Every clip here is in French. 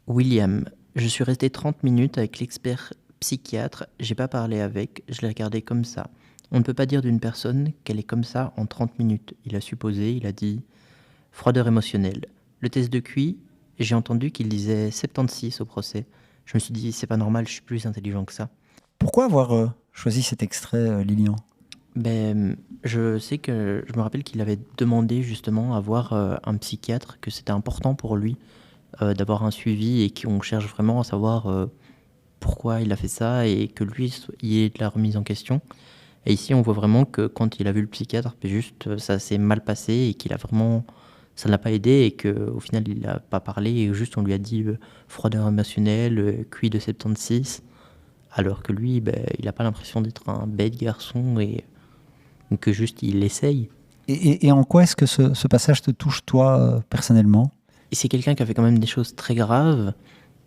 William, je suis resté 30 minutes avec l'expert psychiatre, j'ai pas parlé avec, je l'ai regardé comme ça. On ne peut pas dire d'une personne qu'elle est comme ça en 30 minutes. Il a supposé, il a dit froideur émotionnelle. Le test de QI, j'ai entendu qu'il disait 76 au procès. Je me suis dit c'est pas normal, je suis plus intelligent que ça. Pourquoi avoir choisi cet extrait, Lilian? Je sais que je me rappelle qu'il avait demandé justement à voir un psychiatre, que c'était important pour lui d'avoir un suivi et qu'on cherche vraiment à savoir pourquoi il a fait ça et que lui y ait de la remise en question. Et ici, on voit vraiment que quand il a vu le psychiatre, juste ça s'est mal passé et qu'il a vraiment, ça ne l'a pas aidé et qu'au final, il n'a pas parlé et juste on lui a dit froideur émotionnelle, QI de 76, alors que lui, il n'a pas l'impression d'être un bête garçon et que juste il essaye. Et en quoi est-ce que ce passage te touche, toi, personnellement? Et c'est quelqu'un qui a fait quand même des choses très graves,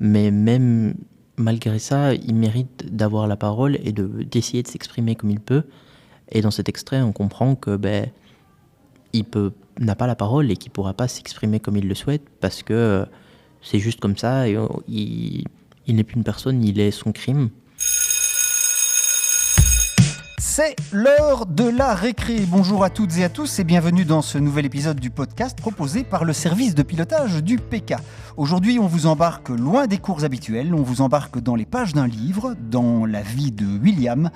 mais même malgré ça, il mérite d'avoir la parole et d'essayer de s'exprimer comme il peut. Et dans cet extrait, on comprend que n'a pas la parole et qu'il pourra pas s'exprimer comme il le souhaite parce que c'est juste comme ça et il n'est plus une personne, il est son crime. C'est l'heure de la récré. Bonjour à toutes et à tous et bienvenue dans ce nouvel épisode du podcast proposé par le service de pilotage du PK. Aujourd'hui, on vous embarque loin des cours habituels, on vous embarque dans les pages d'un livre, dans la vie de William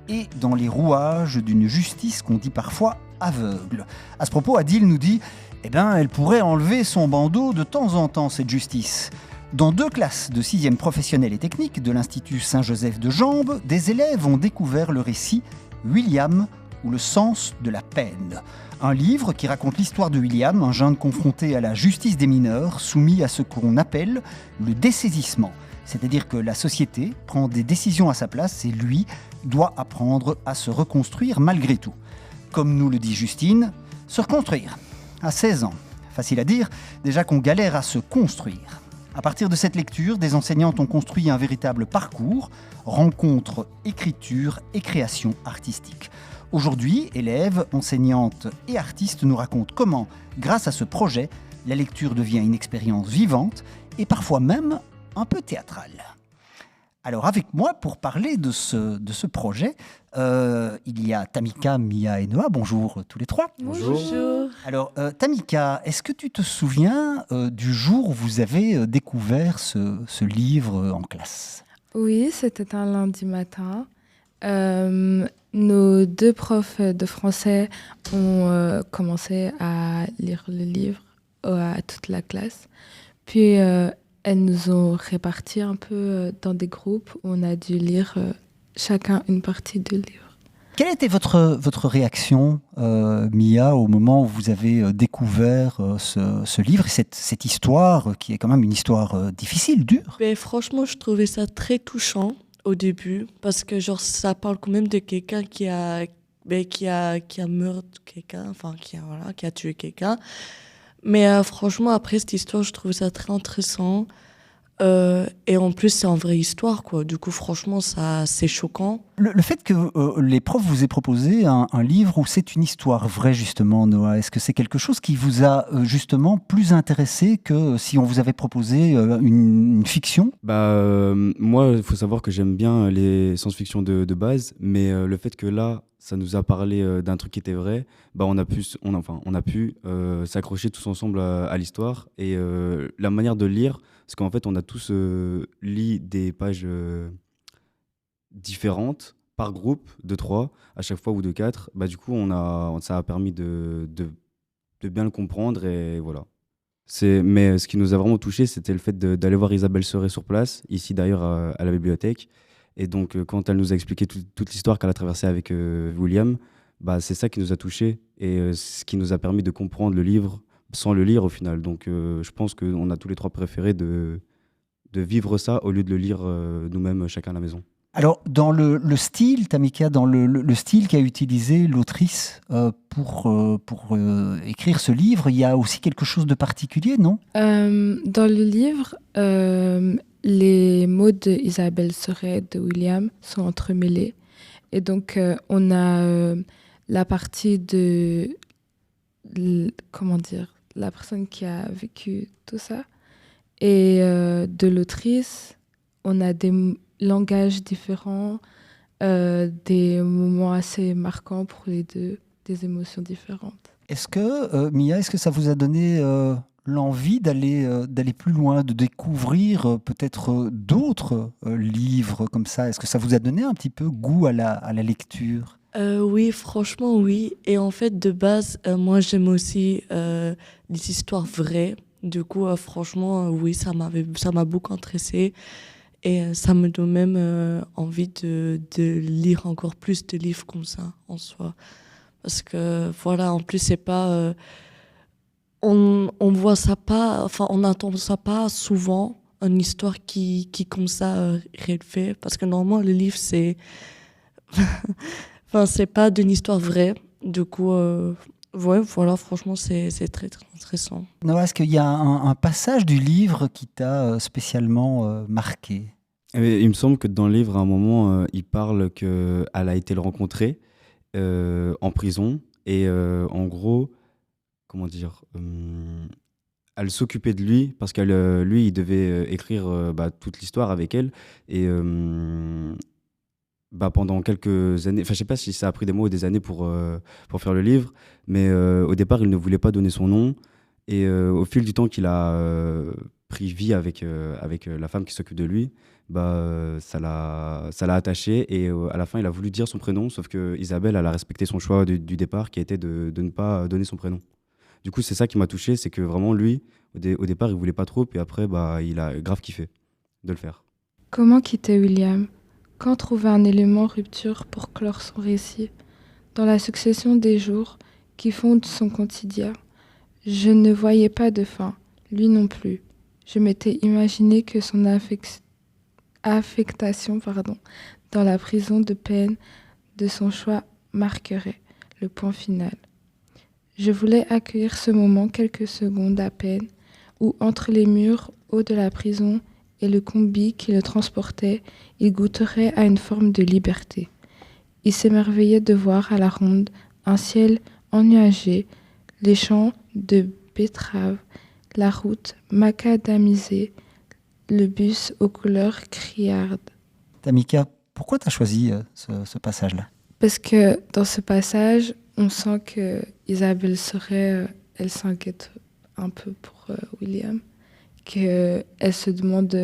et dans les rouages d'une justice qu'on dit parfois aveugle. À ce propos, Adil nous dit « elle pourrait enlever son bandeau de temps en temps, cette justice ». Dans 2 classes de 6e professionnelle et technique de l'Institut Saint-Joseph de Jambes, des élèves ont découvert le récit « William ou le sens de la peine ». Un livre qui raconte l'histoire de William, un jeune confronté à la justice des mineurs, soumis à ce qu'on appelle le dessaisissement. C'est-à-dire que la société prend des décisions à sa place et lui doit apprendre à se reconstruire malgré tout. Comme nous le dit Justine, se reconstruire. À 16 ans, facile à dire, déjà qu'on galère à se construire. À partir de cette lecture, des enseignantes ont construit un véritable parcours, rencontre, écriture et création artistique. Aujourd'hui, élèves, enseignantes et artistes nous racontent comment, grâce à ce projet, la lecture devient une expérience vivante et parfois même un peu théâtrale. Alors avec moi, pour parler de ce projet, il y a Tamika, Mia et Noah. Bonjour tous les 3. Bonjour. Alors Tamika, est-ce que tu te souviens du jour où vous avez découvert ce livre en classe? Oui, c'était un lundi matin. Nos 2 profs de français ont commencé à lire le livre à toute la classe. Puis elles nous ont répartis un peu dans des groupes où on a dû lire chacun une partie du livre. Quelle était votre réaction, Mia, au moment où vous avez découvert ce livre et cette histoire, qui est quand même une histoire difficile, dure? Franchement, je trouvais ça très touchant au début, parce que genre, ça parle quand même de quelqu'un qui a meurtri quelqu'un, enfin qui a tué quelqu'un. Mais franchement, après cette histoire, je trouvais ça très intéressant. Et en plus, c'est en vraie histoire, quoi. Du coup, franchement, c'est choquant. Le fait que les profs vous aient proposé un livre où c'est une histoire vraie, justement, Noah, est-ce que c'est quelque chose qui vous a justement plus intéressé que si on vous avait proposé une fiction? Moi, il faut savoir que j'aime bien les science-fiction de base, mais le fait que là, ça nous a parlé d'un truc qui était vrai, on a pu s'accrocher tous ensemble à l'histoire et la manière de lire, parce qu'en fait, on a tous lu des pages différentes par groupe de 3 à chaque fois ou de 4. Du coup, ça a permis de bien le comprendre et voilà. Mais ce qui nous a vraiment touché, c'était le fait d'aller voir Isabelle Serret sur place, ici d'ailleurs à la bibliothèque. Et donc, quand elle nous a expliqué toute l'histoire qu'elle a traversée avec William, c'est ça qui nous a touchés et ce qui nous a permis de comprendre le livre sans le lire au final. Donc, je pense qu'on a tous les 3 préféré de vivre ça au lieu de le lire nous-mêmes, chacun à la maison. Alors, dans le style, Tamika, dans le style qu'a utilisé l'autrice pour écrire ce livre, il y a aussi quelque chose de particulier, non? Dans le livre, les mots d'Isabelle Serret de William sont entremêlés. Et donc, on a la partie comment dire, la personne qui a vécu tout ça. Et de l'autrice, on a des langages différents, des moments assez marquants pour les deux, des émotions différentes. Est-ce que, Mia, est-ce que ça vous a donné l'envie d'aller plus loin, de découvrir peut-être d'autres livres comme ça? Est-ce que ça vous a donné un petit peu goût à la lecture? Oui, franchement, oui. Et en fait, de base, moi, j'aime aussi les histoires vraies. Du coup, franchement, oui, ça m'a beaucoup intéressée. Et ça me donne même envie de lire encore plus de livres comme ça, en soi. Parce que, voilà, en plus, c'est pas... on voit ça pas... Enfin, on n'entend ça pas souvent, une histoire qui comme ça, fait. Parce que normalement, le livre, c'est... Enfin, c'est pas d'une histoire vraie. Du coup, ouais, voilà, franchement, c'est très, très intéressant. Non, est-ce qu'il y a un passage du livre qui t'a spécialement marqué? Et il me semble que dans le livre, à un moment, il parle qu'elle a été le rencontrer en prison. Et en gros, comment dire, elle s'occupait de lui parce que lui, il devait écrire toute l'histoire avec elle. Et pendant quelques années, enfin, je sais pas si ça a pris des mois ou des années pour faire le livre, mais au départ, il ne voulait pas donner son nom. Et au fil du temps qu'il a pris vie avec la femme qui s'occupe de lui, ça l'a attaché. Et à la fin, il a voulu dire son prénom, sauf que Isabelle, elle a respecté son choix du départ, qui était de ne pas donner son prénom. Du coup, c'est ça qui m'a touché, c'est que vraiment, lui, au départ, il voulait pas trop, puis après, il a grave kiffé de le faire. Comment quitter William? Quand trouver un élément rupture pour clore son récit? Dans la succession des jours qui fondent son quotidien, je ne voyais pas de fin, lui non plus. Je m'étais imaginé que son affectation dans la prison de peine de son choix marquerait le point final. Je voulais accueillir ce moment quelques secondes à peine, où entre les murs hauts de la prison et le combi qui le transportait, il goûterait à une forme de liberté. Il s'émerveillait de voir à la ronde un ciel ennuagé, les champs de betteraves, la route macadamisée, le bus aux couleurs criardes. Tamika, pourquoi tu as choisi ce passage-là? Parce que dans ce passage, on sent que Isabelle elle s'inquiète un peu pour William, qu'elle se demande...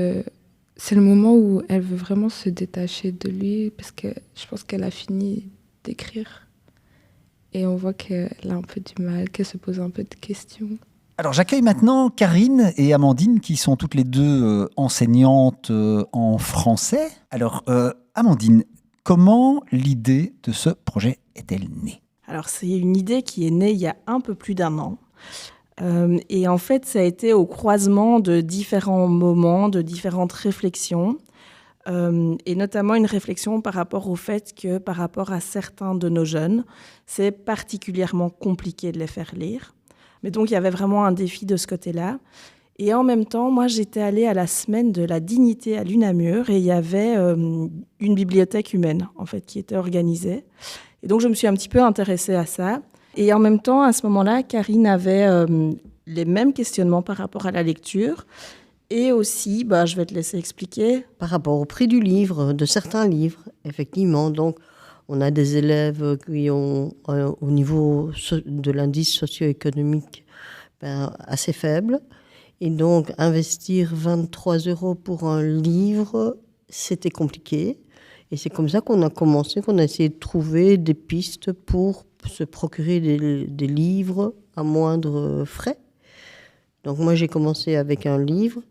c'est le moment où elle veut vraiment se détacher de lui, parce que je pense qu'elle a fini d'écrire. Et on voit qu'elle a un peu du mal, qu'elle se pose un peu de questions. Alors j'accueille maintenant Karine et Amandine qui sont toutes les deux enseignantes en français. Alors Amandine, comment l'idée de ce projet est-elle née? Alors c'est une idée qui est née il y a un peu plus d'un an. Et en fait, ça a été au croisement de différents moments, de différentes réflexions, et notamment une réflexion par rapport au fait que par rapport à certains de nos jeunes, c'est particulièrement compliqué de les faire lire. Mais donc, il y avait vraiment un défi de ce côté-là. Et en même temps, moi, j'étais allée à la semaine de la dignité à l'UNAMUR et il y avait une bibliothèque humaine, en fait, qui était organisée. Et donc, je me suis un petit peu intéressée à ça. Et en même temps, à ce moment-là, Karine avait les mêmes questionnements par rapport à la lecture. Et aussi, je vais te laisser expliquer. Par rapport au prix du livre, de certains livres, effectivement. Donc, on a des élèves qui ont, au niveau de l'indice socio-économique, assez faible. Et donc, investir 23 € pour un livre, c'était compliqué. Et c'est comme ça qu'on a commencé, qu'on a essayé de trouver des pistes pour se procurer des livres à moindre frais. Donc, moi, j'ai commencé avec un livre.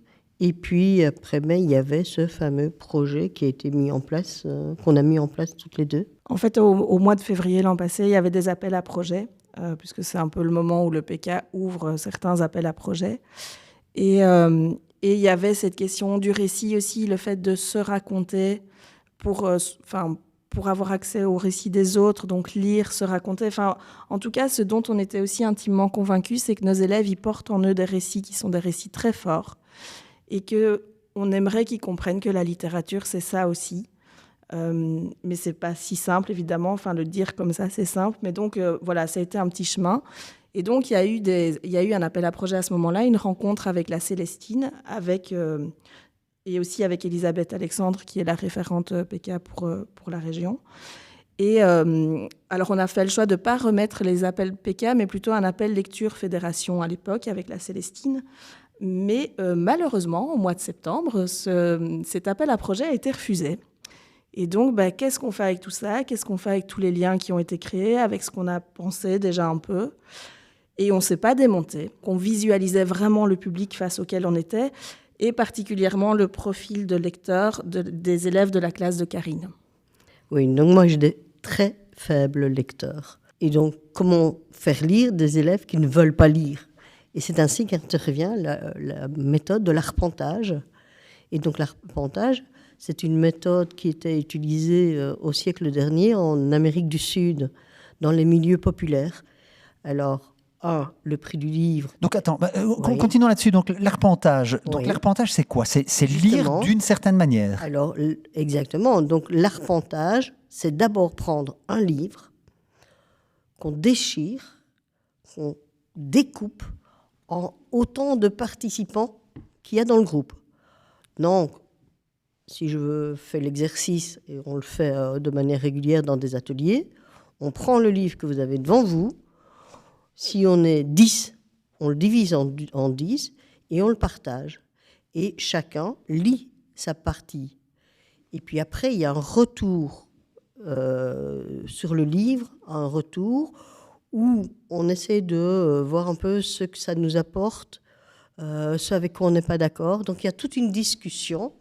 Et puis, après, il y avait ce fameux projet qui a été mis en place, qu'on a mis en place toutes les deux. En fait, au mois de février l'an passé, il y avait des appels à projets, puisque c'est un peu le moment où le PK ouvre certains appels à projets. Et il y avait cette question du récit aussi, le fait de se raconter pour avoir accès au récit des autres, donc lire, se raconter. En tout cas, ce dont on était aussi intimement convaincus, c'est que nos élèves, ils portent en eux des récits qui sont des récits très forts et qu'on aimerait qu'ils comprennent que la littérature, c'est ça aussi. Mais c'est pas si simple, évidemment. Le dire comme ça, c'est simple. Mais donc, voilà, ça a été un petit chemin. Et donc, il y a eu un appel à projet à ce moment-là, une rencontre avec la Célestine, et aussi avec Elisabeth Alexandre, qui est la référente PK pour la région. Et alors, on a fait le choix de ne pas remettre les appels PK, mais plutôt un appel lecture fédération à l'époque avec la Célestine. Mais malheureusement, au mois de septembre, cet appel à projet a été refusé. Et donc, qu'est-ce qu'on fait avec tout ça ? Qu'est-ce qu'on fait avec tous les liens qui ont été créés, avec ce qu'on a pensé déjà un peu ? Et on ne s'est pas démonté. On visualisait vraiment le public face auquel on était, et particulièrement le profil de lecteur des élèves de la classe de Karine. Oui, donc moi j'ai des très faibles lecteurs. Et donc, comment faire lire des élèves qui ne veulent pas lire ? Et c'est ainsi qu'intervient la méthode de l'arpentage. Et donc l'arpentage, c'est une méthode qui était utilisée au siècle dernier en Amérique du Sud, dans les milieux populaires. Alors, le prix du livre. Donc attends, Oui. continuons là-dessus. Donc l'arpentage. Donc Oui. l'arpentage, c'est quoi ? C'est lire Justement. d'une certaine manière. Alors, exactement. Donc l'arpentage, c'est d'abord prendre un livre qu'on déchire, qu'on découpe en autant de participants qu'il y a dans le groupe. Donc, si je fais l'exercice, et on le fait de manière régulière dans des ateliers, on prend le livre que vous avez devant vous. Si on est 10, on le divise en 10 et on le partage. Et chacun lit sa partie. Et puis après, il y a un retour sur le livre, un retour où on essaie de voir un peu ce que ça nous apporte, ce avec quoi on n'est pas d'accord. Donc il y a toute une discussion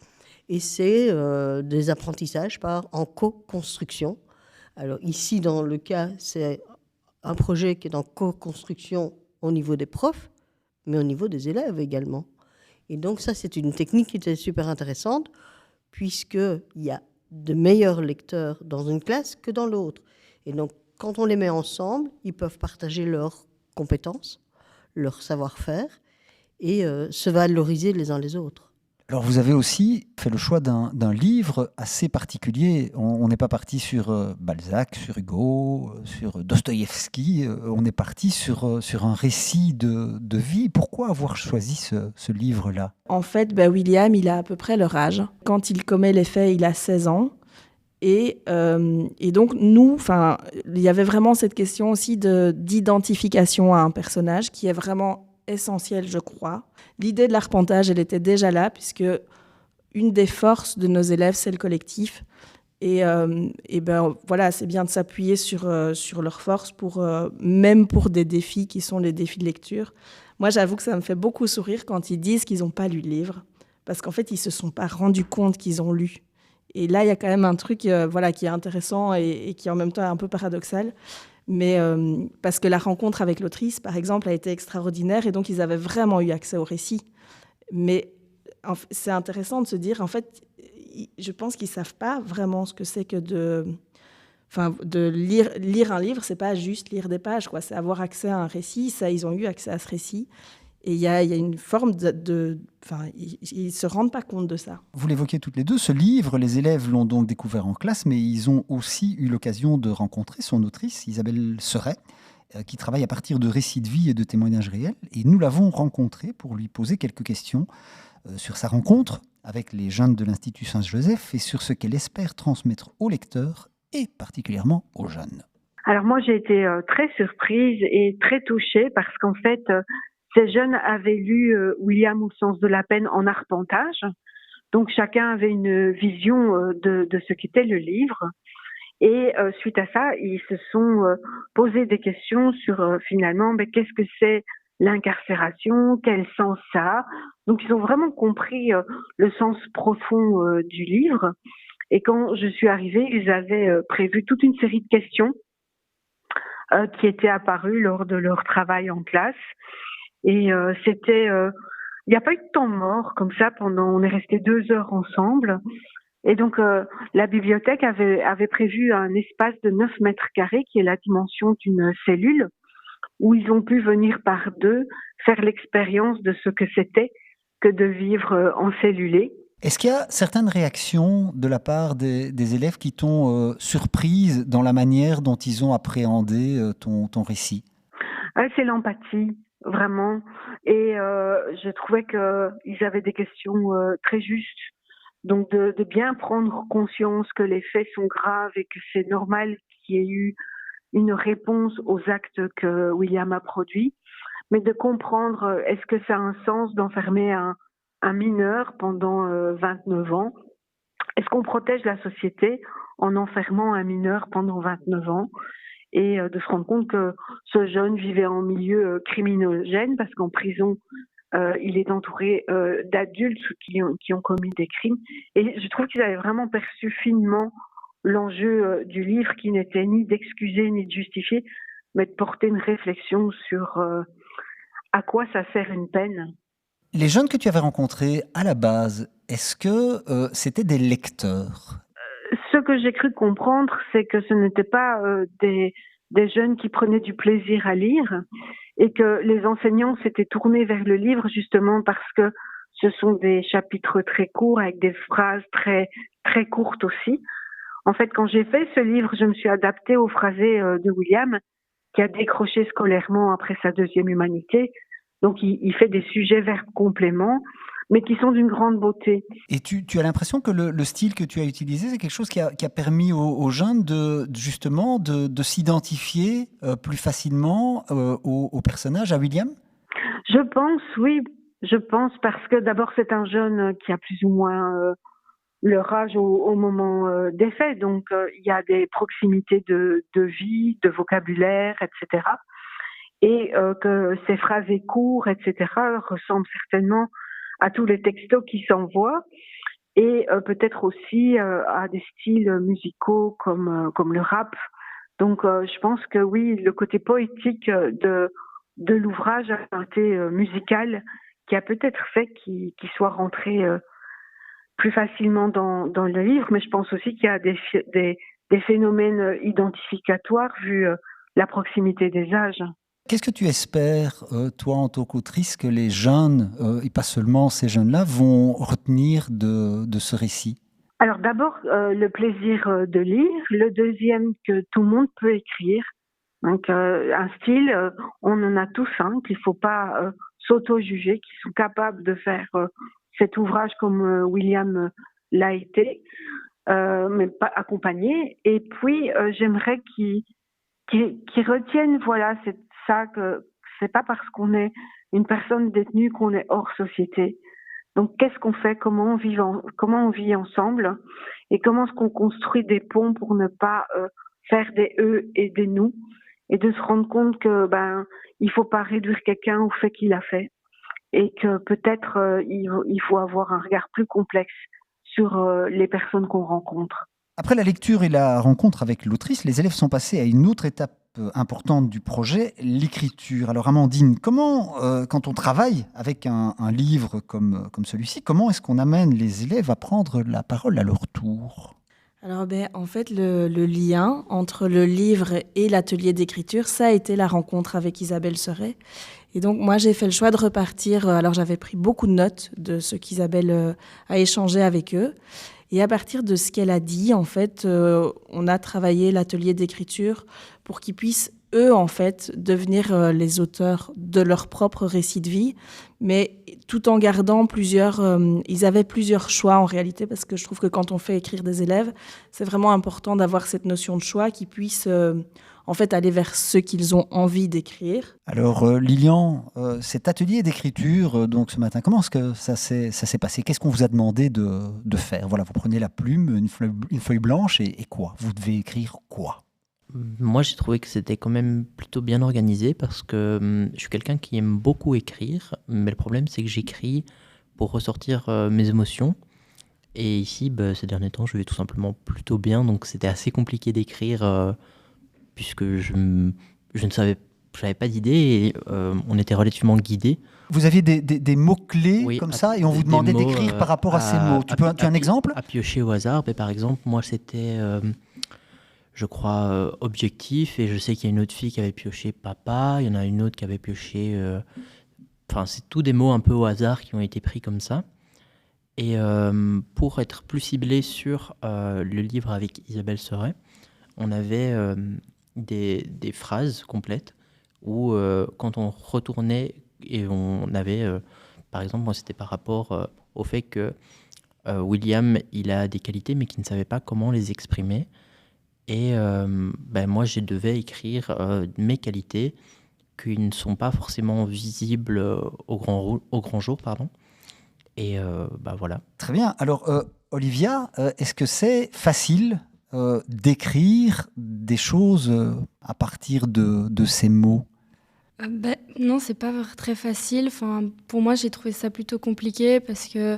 et c'est des apprentissages en co-construction. Alors ici, dans le cas, c'est un projet qui est en co-construction au niveau des profs, mais au niveau des élèves également. Et donc ça, c'est une technique qui était super intéressante, puisqu'il y a de meilleurs lecteurs dans une classe que dans l'autre. Et donc, quand on les met ensemble, ils peuvent partager leurs compétences, leur savoir-faire, et se valoriser les uns les autres. Alors vous avez aussi fait le choix d'un livre assez particulier. On n'est pas parti sur Balzac, sur Hugo, sur Dostoïevski. On est parti sur un récit de vie. Pourquoi avoir choisi ce livre-là ? En fait, William, il a à peu près leur âge. Quand il commet les faits, il a 16 ans. Et donc, nous, il y avait vraiment cette question aussi d'identification à un personnage qui est vraiment essentielle, je crois. L'idée de l'arpentage, elle était déjà là, puisque une des forces de nos élèves, c'est le collectif. Et voilà, c'est bien de s'appuyer sur leurs forces, même pour des défis qui sont les défis de lecture. Moi, j'avoue que ça me fait beaucoup sourire quand ils disent qu'ils n'ont pas lu le livre, parce qu'en fait, ils ne se sont pas rendus compte qu'ils ont lu. Et là, il y a quand même un truc qui est intéressant et qui, en même temps, est un peu paradoxal. Mais parce que la rencontre avec l'autrice, par exemple, a été extraordinaire et donc ils avaient vraiment eu accès au récit. Mais c'est intéressant de se dire, en fait, je pense qu'ils ne savent pas vraiment ce que c'est que de lire un livre. Ce n'est pas juste lire des pages, quoi. C'est avoir accès à un récit. Ça, ils ont eu accès à ce récit. Et il y a une forme ils ne se rendent pas compte de ça. Vous l'évoquez toutes les deux, ce livre, les élèves l'ont donc découvert en classe, mais ils ont aussi eu l'occasion de rencontrer son autrice, Isabelle Seret, qui travaille à partir de récits de vie et de témoignages réels. Et nous l'avons rencontrée pour lui poser quelques questions sur sa rencontre avec les jeunes de l'Institut Saint-Joseph et sur ce qu'elle espère transmettre aux lecteurs et particulièrement aux jeunes. Alors moi, j'ai été très surprise et très touchée parce qu'en fait, ces jeunes avaient lu William ou le sens de la peine en arpentage. Donc chacun avait une vision de ce qu'était le livre. Et suite à ça, ils se sont posé des questions sur finalement qu'est-ce que c'est l'incarcération, quel sens ça a. Donc ils ont vraiment compris le sens profond du livre. Et quand je suis arrivée, ils avaient prévu toute une série de questions qui étaient apparues lors de leur travail en classe. Et il n'y a pas eu de temps mort comme ça on est resté 2 heures ensemble. Et donc la bibliothèque avait prévu un espace de 9 mètres carrés qui est la dimension d'une cellule où ils ont pu venir par deux faire l'expérience de ce que c'était que de vivre en cellulé. Est-ce qu'il y a certaines réactions de la part des élèves qui t'ont surprise dans la manière dont ils ont appréhendé ton récit ? C'est l'empathie, vraiment. Et je trouvais qu'ils avaient des questions très justes. Donc de bien prendre conscience que les faits sont graves et que c'est normal qu'il y ait eu une réponse aux actes que William a produits, mais de comprendre est-ce que ça a un sens d'enfermer un mineur pendant 29 ans. Est-ce qu'on protège la société en enfermant un mineur pendant 29 ans et de se rendre compte que ce jeune vivait en milieu criminogène parce qu'en prison, il est entouré d'adultes qui ont commis des crimes. Et je trouve qu'ils avaient vraiment perçu finement l'enjeu du livre qui n'était ni d'excuser ni de justifier, mais de porter une réflexion sur à quoi ça sert une peine. Les jeunes que tu avais rencontrés à la base, est-ce que c'était des lecteurs? Ce que j'ai cru comprendre, c'est que ce n'étaient pas des jeunes qui prenaient du plaisir à lire et que les enseignants s'étaient tournés vers le livre justement parce que ce sont des chapitres très courts avec des phrases très, très courtes aussi. En fait, quand j'ai fait ce livre, je me suis adaptée au phrasé de William qui a décroché scolairement après sa deuxième humanité. Donc, il fait des sujets verbes compléments, mais qui sont d'une grande beauté. Et tu as l'impression que le style que tu as utilisé, c'est quelque chose qui a permis aux jeunes justement de s'identifier plus facilement au personnage, à William? Je pense, oui. Je pense parce que d'abord, c'est un jeune qui a plus ou moins leur âge au moment des faits. Donc, il y a des proximités de vie, de vocabulaire, etc. Et que ces phrases courts, etc., ressemblent certainement à tous les textos qui s'envoient et peut-être aussi à des styles musicaux comme le rap. Donc, je pense que oui, le côté poétique de l'ouvrage a un côté musical qui a peut-être fait qu'il soit rentré plus facilement dans le livre, mais je pense aussi qu'il y a des phénomènes identificatoires vu la proximité des âges. Qu'est-ce que tu espères, toi, en tant qu'autrice, que les jeunes, et pas seulement ces jeunes-là, vont retenir de ce récit? Alors d'abord, le plaisir de lire. Le deuxième, que tout le monde peut écrire. Donc un style, on en a tous un, qu'il ne faut pas s'auto-juger, qui sont capables de faire cet ouvrage comme William l'a été, mais pas accompagné. Et puis, j'aimerais qu'ils retiennent, voilà, c'est ça, que c'est pas parce qu'on est une personne détenue qu'on est hors société. Donc, qu'est-ce qu'on fait? Comment on vit ensemble? Et comment est-ce qu'on construit des ponts pour ne pas faire des eux et des nous? Et de se rendre compte que il faut pas réduire quelqu'un au fait qu'il a fait. Et que peut-être il faut avoir un regard plus complexe sur les personnes qu'on rencontre. Après la lecture et la rencontre avec l'autrice, les élèves sont passés à une autre étape importante du projet, l'écriture. Alors Amandine, comment, quand on travaille avec un livre comme celui-ci, comment est-ce qu'on amène les élèves à prendre la parole à leur tour? Alors, en fait, le lien entre le livre et l'atelier d'écriture, ça a été la rencontre avec Isabelle Serret. Et donc, moi, j'ai fait le choix de repartir. Alors, j'avais pris beaucoup de notes de ce qu'Isabelle a échangé avec eux. Et à partir de ce qu'elle a dit, en fait, on a travaillé l'atelier d'écriture pour qu'ils puissent, eux, en fait, devenir les auteurs de leur propre récit de vie, mais tout en gardant ils avaient plusieurs choix en réalité, parce que je trouve que quand on fait écrire des élèves, c'est vraiment important d'avoir cette notion de choix, qu'ils puissent en fait aller vers ce qu'ils ont envie d'écrire. Alors Lilian, cet atelier d'écriture, donc ce matin, comment est-ce que ça s'est passé? Qu'est-ce qu'on vous a demandé de faire? Voilà, vous prenez la plume, une feuille blanche et quoi? Vous devez écrire quoi? Moi, j'ai trouvé que c'était quand même plutôt bien organisé parce que je suis quelqu'un qui aime beaucoup écrire, mais le problème, c'est que j'écris pour ressortir mes émotions. Et ici, ces derniers temps, je vais tout simplement plutôt bien, donc c'était assez compliqué d'écrire puisque je n'avais pas d'idée et on était relativement guidés. Vous aviez des mots-clés comme ça et on vous demandait d'écrire par rapport à ces mots. Tu as un exemple? À piocher au hasard. Mais par exemple, moi, c'était... je crois, objectif, et je sais qu'il y a une autre fille qui avait pioché papa, il y en a une autre qui avait pioché... Enfin, c'est tous des mots un peu au hasard qui ont été pris comme ça. Et pour être plus ciblé sur le livre avec Isabelle Serret, on avait des phrases complètes où quand on retournait et on avait, par exemple, moi c'était par rapport au fait que William, il a des qualités mais qu'il ne savait pas comment les exprimer. Et moi, je devais écrire mes qualités qui ne sont pas forcément visibles au grand jour, pardon. Et voilà. Très bien. Alors, Olivia, est-ce que c'est facile d'écrire des choses à partir de ces mots? Non, c'est pas très facile. Enfin, pour moi, j'ai trouvé ça plutôt compliqué parce que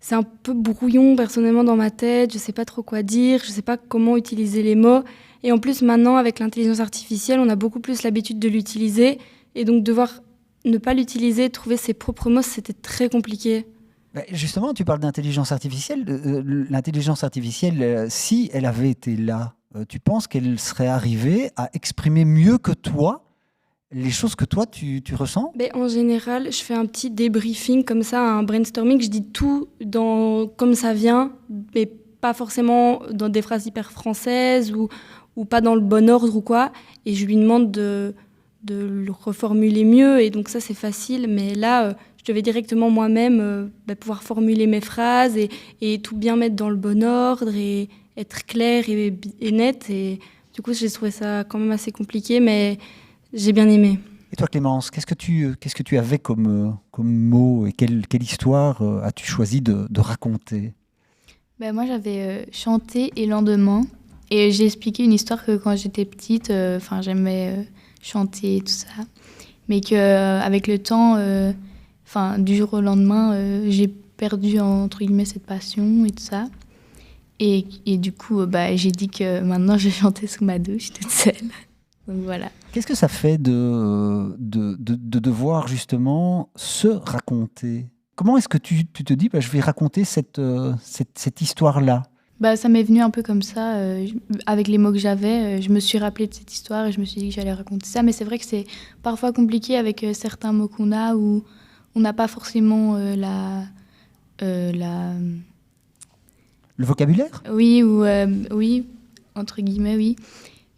c'est un peu brouillon personnellement dans ma tête. Je sais pas trop quoi dire, je sais pas comment utiliser les mots. Et en plus, maintenant, avec l'intelligence artificielle, on a beaucoup plus l'habitude de l'utiliser. Et donc, devoir ne pas l'utiliser, trouver ses propres mots, c'était très compliqué. Justement, tu parles d'intelligence artificielle. L'intelligence artificielle, si elle avait été là, tu penses qu'elle serait arrivée à exprimer mieux que toi les choses que toi, tu ressens? En général, je fais un petit débriefing comme ça, un brainstorming. Je dis tout comme ça vient, mais pas forcément dans des phrases hyper françaises ou pas dans le bon ordre ou quoi. Et je lui demande de le reformuler mieux. Et donc ça, c'est facile. Mais là, je devais directement moi-même pouvoir formuler mes phrases et tout bien mettre dans le bon ordre et être clair et net. Et du coup, j'ai trouvé ça quand même assez compliqué, mais j'ai bien aimé. Et toi, Clémence, qu'est-ce que tu avais comme mot et quelle histoire as-tu choisi de raconter? Moi, j'avais chanté et lendemain. Et j'ai expliqué une histoire que quand j'étais petite, j'aimais chanter et tout ça. Mais qu'avec le temps, du jour au lendemain, j'ai perdu, entre guillemets, cette passion et tout ça. Et du coup, j'ai dit que maintenant, je chantais sous ma douche toute seule. Donc voilà. Qu'est-ce que ça fait de devoir justement se raconter? Comment est-ce que tu te dis, je vais raconter cette histoire-là? Ça m'est venu un peu comme ça, avec les mots que j'avais. Je me suis rappelée de cette histoire et je me suis dit que j'allais raconter ça. Mais c'est vrai que c'est parfois compliqué avec certains mots qu'on a où on n'a pas forcément le vocabulaire? Oui, oui, entre guillemets, oui.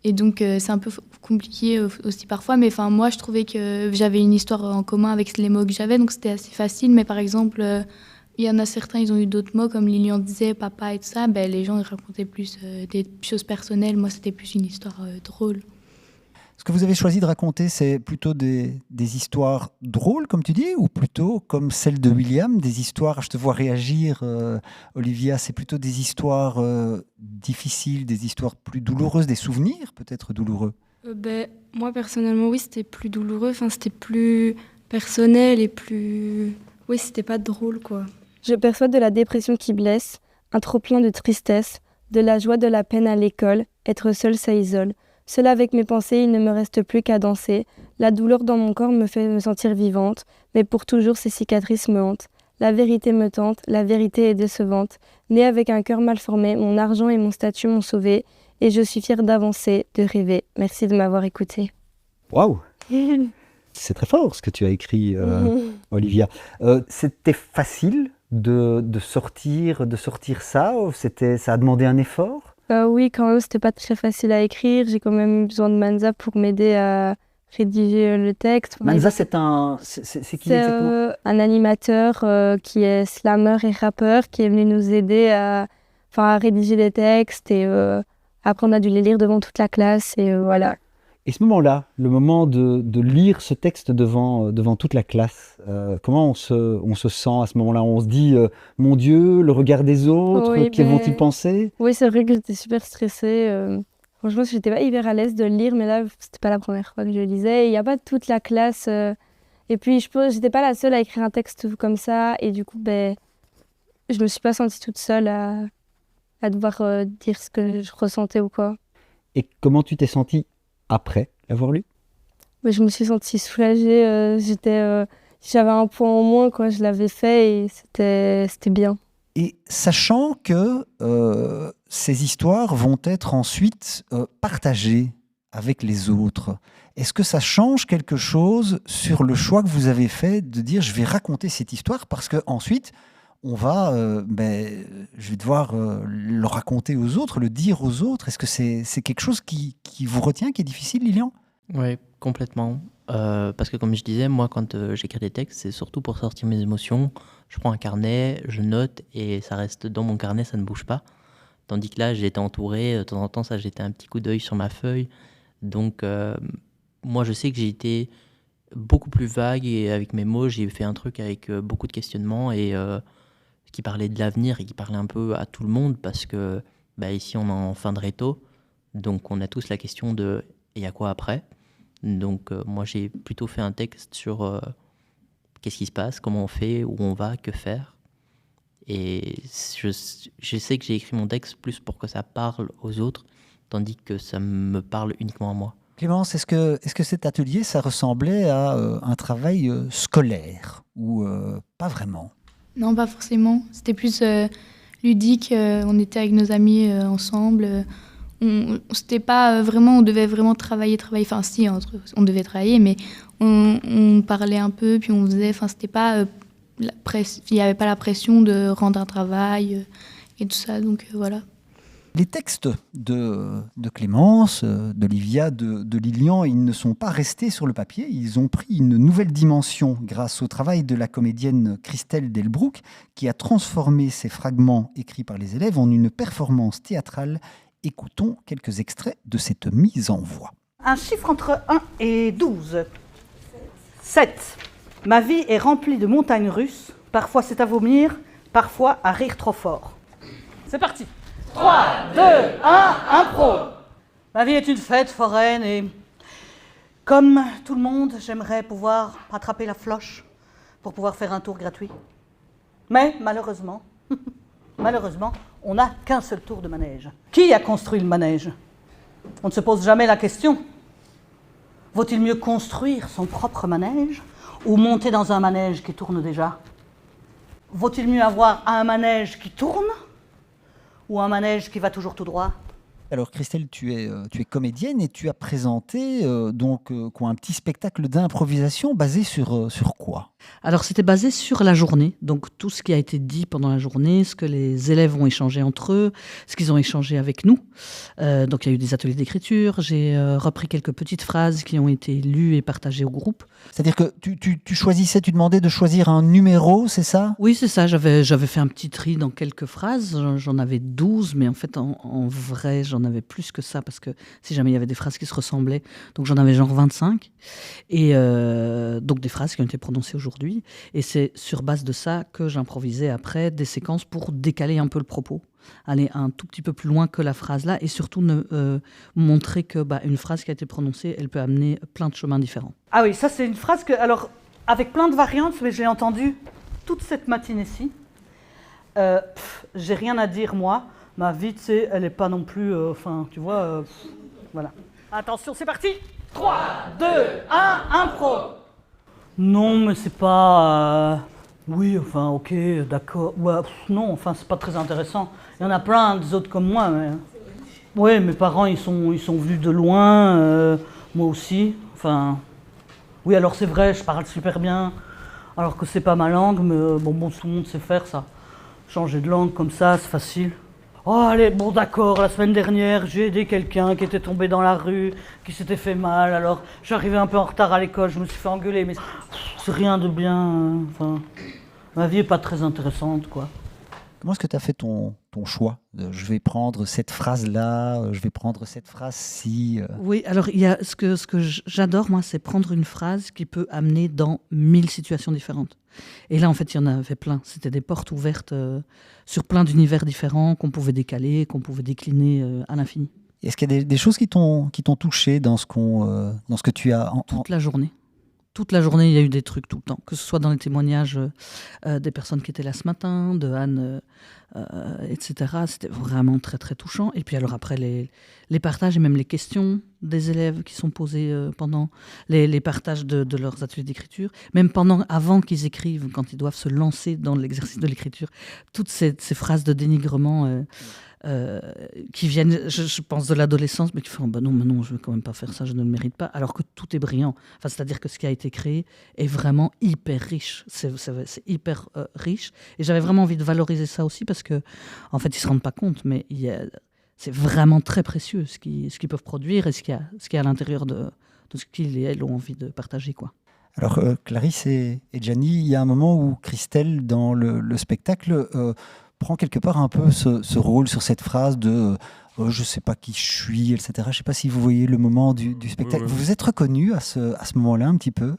Et donc, c'est un peu compliqué aussi parfois. Mais moi, je trouvais que j'avais une histoire en commun avec les mots que j'avais. Donc, c'était assez facile. Mais par exemple, il y en a certains, ils ont eu d'autres mots. Comme Lilian disait, papa et tout ça. Les gens, ils racontaient plus des choses personnelles. Moi, c'était plus une histoire drôle. Ce que vous avez choisi de raconter, c'est plutôt des histoires drôles, comme tu dis, ou plutôt comme celle de William, des histoires, je te vois réagir, Olivia, c'est plutôt des histoires difficiles, des histoires plus douloureuses, des souvenirs peut-être douloureux? Moi, personnellement, oui, c'était plus douloureux, c'était plus personnel et plus... Oui, c'était pas drôle, quoi. Je perçois de la dépression qui blesse, un trop-plein de tristesse, de la joie, de la peine à l'école, être seul, ça isole. Seul avec mes pensées, il ne me reste plus qu'à danser. La douleur dans mon corps me fait me sentir vivante, mais pour toujours ces cicatrices me hantent. La vérité me tente, la vérité est décevante. Née avec un cœur mal formé, mon argent et mon statut m'ont sauvée, et je suis fière d'avancer, de rêver. Merci de m'avoir écoutée. Waouh! C'est très fort ce que tu as écrit, Olivia. C'était facile de sortir ça? Ça a demandé un effort? Oui, quand même, c'était pas très facile à écrire. J'ai quand même eu besoin de Manza pour m'aider à rédiger le texte. Manza, c'est qui exactement? Un animateur qui est slammer et rappeur qui est venu nous aider à rédiger des textes et après on a dû les lire devant toute la classe et voilà. Et ce moment-là, le moment de lire ce texte devant toute la classe, comment on se sent à ce moment-là? On se dit, mon Dieu, le regard des autres, oui, qu'y vont-ils penser? Oui, c'est vrai que j'étais super stressée. Franchement, j'étais pas hyper à l'aise de le lire, mais là, c'était pas la première fois que je le lisais. Il n'y a pas toute la classe. Et puis, j'étais pas la seule à écrire un texte comme ça. Et du coup, je me suis pas sentie toute seule à devoir dire ce que je ressentais ou quoi. Et comment tu t'es sentie après l'avoir lu? Je me suis sentie soulagée. J'avais un point en moins, quoi. Je l'avais fait et c'était bien. Et sachant que ces histoires vont être ensuite partagées avec les autres, est-ce que ça change quelque chose sur le choix que vous avez fait de dire je vais raconter cette histoire parce qu'ensuite on va, je vais devoir le raconter aux autres, le dire aux autres? Est-ce que c'est quelque chose qui vous retient, qui est difficile, Lilian? Ouais, complètement. Parce que comme je disais, moi, quand j'écris des textes, c'est surtout pour sortir mes émotions. Je prends un carnet, je note et ça reste dans mon carnet, ça ne bouge pas. Tandis que là, j'ai été entouré, de temps en temps, ça jetait un petit coup d'œil sur ma feuille. Donc, moi, je sais que j'ai été beaucoup plus vague et avec mes mots, j'ai fait un truc avec beaucoup de questionnements et qui parlait de l'avenir et qui parlait un peu à tout le monde parce que ici, on est en fin de réto. Donc, on a tous la question de « il y a quoi après ?» Donc, moi, j'ai plutôt fait un texte sur qu'est-ce qui se passe, comment on fait, où on va, que faire. Et je sais que j'ai écrit mon texte plus pour que ça parle aux autres, tandis que ça me parle uniquement à moi. Clémence, est-ce que cet atelier, ça ressemblait à un travail scolaire ou pas vraiment? Non, pas forcément. C'était plus ludique. On était avec nos amis ensemble. C'était pas vraiment, on devait vraiment travailler. Enfin, si, on devait travailler, mais on parlait un peu, puis on faisait. Enfin, c'était pas il n'y avait pas la pression de rendre un travail et tout ça. Donc voilà. Les textes de Clémence, d'Olivia, de Lilian, ils ne sont pas restés sur le papier, ils ont pris une nouvelle dimension grâce au travail de la comédienne Christelle Delbrouck, qui a transformé ces fragments écrits par les élèves en une performance théâtrale. Écoutons quelques extraits de cette mise en voix. Un chiffre entre 1 et 12. 7. Ma vie est remplie de montagnes russes. Parfois c'est à vomir, parfois à rire trop fort. C'est parti. 3, 2, 1, impro. Ma vie est une fête foraine et comme tout le monde, j'aimerais pouvoir attraper la floche pour pouvoir faire un tour gratuit. Mais malheureusement, on n'a qu'un seul tour de manège. Qui a construit le manège? On ne se pose jamais la question. Vaut-il mieux construire son propre manège ou monter dans un manège qui tourne déjà? Vaut-il mieux avoir un manège qui tourne ou un manège qui va toujours tout droit? Alors Christelle, tu es comédienne et tu as présenté un petit spectacle d'improvisation basé sur quoi? Alors c'était basé sur la journée, donc tout ce qui a été dit pendant la journée, ce que les élèves ont échangé entre eux, ce qu'ils ont échangé avec nous. Donc il y a eu des ateliers d'écriture, j'ai repris quelques petites phrases qui ont été lues et partagées au groupe. C'est-à-dire que tu choisissais, tu demandais de choisir un numéro, c'est ça? Oui, c'est ça, j'avais fait un petit tri dans quelques phrases, j'en avais 12, mais en fait en vrai j'en avais plus que ça, parce que si jamais il y avait des phrases qui se ressemblaient, donc j'en avais genre 25, et donc des phrases qui ont été prononcées aujourd'hui. Et c'est sur base de ça que j'improvisais après des séquences pour décaler un peu le propos, aller un tout petit peu plus loin que la phrase là, et surtout montrer que une phrase qui a été prononcée, elle peut amener plein de chemins différents. Ah oui, ça c'est une phrase que, alors, avec plein de variantes, mais je l'ai entendue toute cette matinée-ci. J'ai rien à dire moi, ma vie, tu sais, elle est pas non plus, tu vois, voilà. Attention, c'est parti. 3, 2, 1, impro. Non, mais c'est pas... Oui, enfin, ok, d'accord. Ouais, non, enfin, c'est pas très intéressant. Il y en a plein d'autres comme moi. Mais... Oui, mes parents, ils sont venus de loin, moi aussi. Enfin, oui, alors c'est vrai, je parle super bien, alors que c'est pas ma langue, mais bon, tout le monde sait faire ça. Changer de langue comme ça, c'est facile. Oh, allez, bon, d'accord, la semaine dernière, j'ai aidé quelqu'un qui était tombé dans la rue, qui s'était fait mal, alors j'arrivais un peu en retard à l'école, je me suis fait engueuler, mais c'est rien de bien, enfin, ma vie est pas très intéressante, quoi. Comment est-ce que tu as fait ton choix? Je vais prendre cette phrase-là, je vais prendre cette phrase-ci. Oui, alors il y a ce que j'adore, moi, c'est prendre une phrase qui peut amener dans 1000 situations différentes. Et là, en fait, il y en avait plein. C'était des portes ouvertes sur plein d'univers différents qu'on pouvait décaler, qu'on pouvait décliner à l'infini. Est-ce qu'il y a des choses qui t'ont touché dans ce que tu as... Toute la journée. Toute la journée, il y a eu des trucs tout le temps, que ce soit dans les témoignages des personnes qui étaient là ce matin, de Anne, etc. C'était vraiment très, très touchant. Et puis alors après, les partages et même les questions des élèves qui sont posées pendant les partages de leurs ateliers d'écriture, même avant qu'ils écrivent, quand ils doivent se lancer dans l'exercice de l'écriture, toutes ces phrases de dénigrement qui viennent, je pense, de l'adolescence, mais qui font non, je ne vais quand même pas faire ça, je ne le mérite pas, alors que tout est brillant. Enfin, c'est-à-dire que ce qui a été créé est vraiment hyper riche. C'est hyper riche. Et j'avais vraiment envie de valoriser ça aussi parce que, en fait, ils ne se rendent pas compte, mais c'est vraiment très précieux ce qu'ils peuvent produire et ce qu'il y a à l'intérieur de de ce qu'ils et elles ont envie de partager, quoi. Alors, Clarisse et Gianni, il y a un moment où Christelle, dans le spectacle, prend quelque part un peu ce rôle sur cette phrase de je ne sais pas qui je suis, etc. Je ne sais pas si vous voyez le moment du spectacle. Oui. Vous vous êtes reconnu à ce moment-là un petit peu?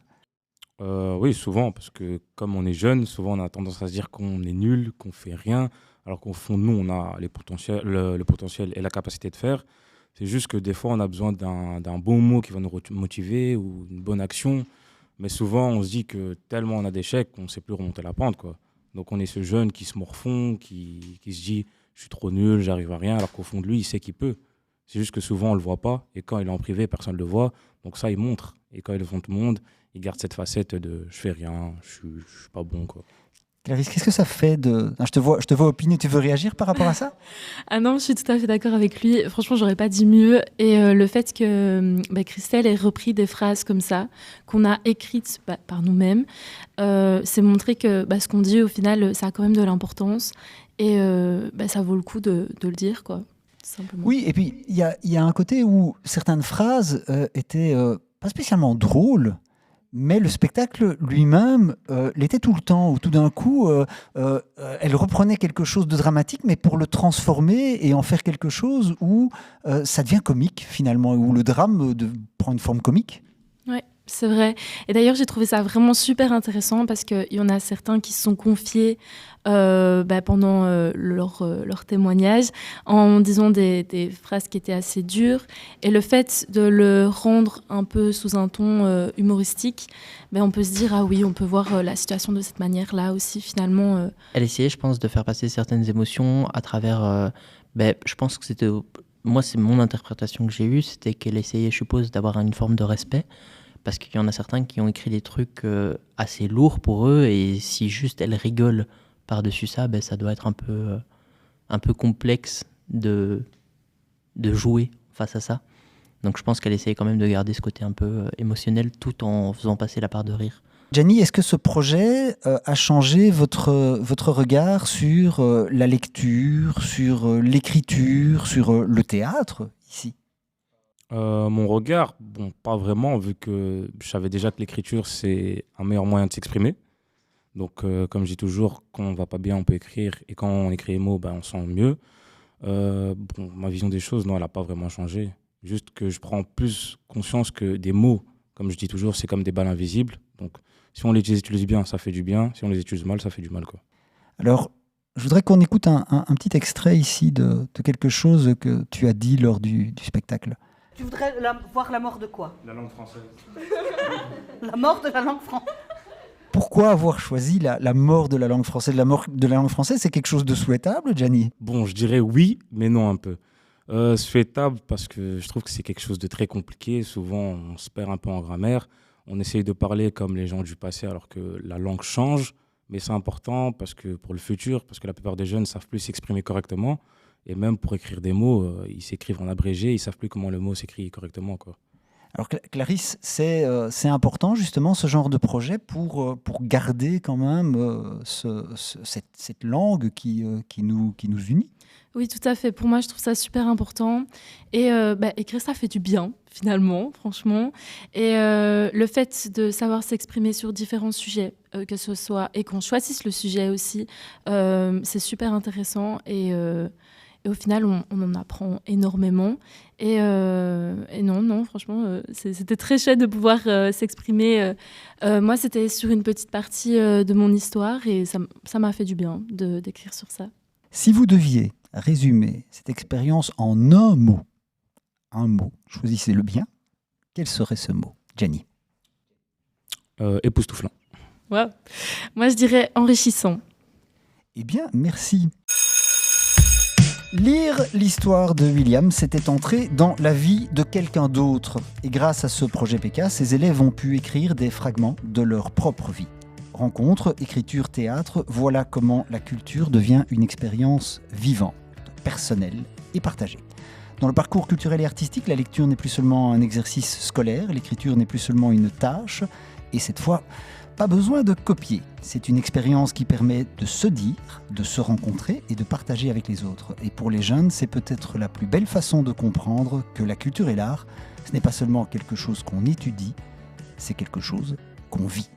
Oui, souvent, parce que comme on est jeune, souvent on a tendance à se dire qu'on est nul, qu'on fait rien, alors qu'au fond, nous, on a le potentiel et la capacité de faire. C'est juste que des fois, on a besoin d'un bon mot qui va nous motiver ou une bonne action. Mais souvent, on se dit que tellement on a d'échecs qu'on ne sait plus remonter la pente, quoi. Donc on est ce jeune qui se morfond, qui se dit « je suis trop nul, j'arrive à rien », alors qu'au fond de lui, il sait qu'il peut. C'est juste que souvent, on ne le voit pas. Et quand il est en privé, personne ne le voit. Donc ça, il montre. Et quand il est devant tout le monde, il garde cette facette de « je fais rien, je suis pas bon ». Clarisse, qu'est-ce que ça fait de... Je te vois opiner, tu veux réagir par rapport à ça? Ah non, je suis tout à fait d'accord avec lui. Franchement, j'aurais pas dit mieux. Et le fait que Christelle ait repris des phrases comme ça, qu'on a écrites par nous-mêmes, c'est montrer que ce qu'on dit, au final, ça a quand même de l'importance. Et ça vaut le coup de le dire, quoi, simplement. Oui, et puis il y a un côté où certaines phrases étaient pas spécialement drôles, mais le spectacle lui-même l'était tout le temps, où tout d'un coup, elle reprenait quelque chose de dramatique, mais pour le transformer et en faire quelque chose où ça devient comique, finalement, où le drame prend une forme comique. Ouais, c'est vrai. Et d'ailleurs, j'ai trouvé ça vraiment super intéressant parce qu'il y en a certains qui se sont confiés pendant leur témoignage en disant des phrases qui étaient assez dures. Et le fait de le rendre un peu sous un ton humoristique, on peut se dire, ah oui, on peut voir la situation de cette manière-là aussi, finalement. Elle essayait, je pense, de faire passer certaines émotions à travers... je pense que c'était... Moi, c'est mon interprétation que j'ai eue, c'était qu'elle essayait, je suppose, d'avoir une forme de respect. Parce qu'il y en a certains qui ont écrit des trucs assez lourds pour eux, et si juste elle rigole par-dessus ça, ça doit être un peu complexe de jouer face à ça. Donc je pense qu'elle essayait quand même de garder ce côté un peu émotionnel tout en faisant passer la part de rire. Gianni, est-ce que ce projet a changé votre regard sur la lecture, sur l'écriture, sur le théâtre ici ? Mon regard, pas vraiment, vu que je savais déjà que l'écriture, c'est un meilleur moyen de s'exprimer. Donc, comme je dis toujours, quand on va pas bien, on peut écrire. Et quand on écrit les mots, on sent mieux. Ma vision des choses, non, elle n'a pas vraiment changé. Juste que je prends plus conscience que des mots, comme je dis toujours, c'est comme des balles invisibles. Donc, si on les utilise bien, ça fait du bien. Si on les utilise mal, ça fait du mal, quoi. Alors, je voudrais qu'on écoute un petit extrait ici de quelque chose que tu as dit lors du spectacle. Tu voudrais voir la mort de quoi? La langue française. La mort de la langue française. Pourquoi avoir choisi la mort de la langue française? La mort de la langue française, c'est quelque chose de souhaitable, Gianni? Je dirais oui, mais non un peu. Souhaitable parce que je trouve que c'est quelque chose de très compliqué. Souvent, on se perd un peu en grammaire. On essaye de parler comme les gens du passé alors que la langue change. Mais c'est important parce que pour le futur, parce que la plupart des jeunes ne savent plus s'exprimer correctement. Et même pour écrire des mots, ils s'écrivent en abrégé, ils ne savent plus comment le mot s'écrit correctement, quoi. Alors Clarisse, c'est important justement ce genre de projet pour garder quand même cette langue qui nous unit. Oui, tout à fait. Pour moi, je trouve ça super important. Et écrire, ça fait du bien, finalement, franchement. Et le fait de savoir s'exprimer sur différents sujets, que ce soit... Et qu'on choisisse le sujet aussi, c'est super intéressant. Et au final, on en apprend énormément. Et non, franchement, c'était très chouette de pouvoir s'exprimer. Moi, c'était sur une petite partie de mon histoire et ça m'a fait du bien d'écrire sur ça. Si vous deviez résumer cette expérience en un mot, choisissez-le bien, quel serait ce mot, Gianni? Époustouflant. Wow. Moi, je dirais enrichissant. Eh bien, merci. Lire l'histoire de William, c'était entrer dans la vie de quelqu'un d'autre. Et grâce à ce projet PK, ces élèves ont pu écrire des fragments de leur propre vie. Rencontre, écriture, théâtre, voilà comment la culture devient une expérience vivante, personnelle et partagée. Dans le parcours culturel et artistique, la lecture n'est plus seulement un exercice scolaire, l'écriture n'est plus seulement une tâche, et cette fois, Pas besoin de copier. C'est une expérience qui permet de se dire, de se rencontrer et de partager avec les autres. Et pour les jeunes, c'est peut-être la plus belle façon de comprendre que la culture et l'art, ce n'est pas seulement quelque chose qu'on étudie, c'est quelque chose qu'on vit.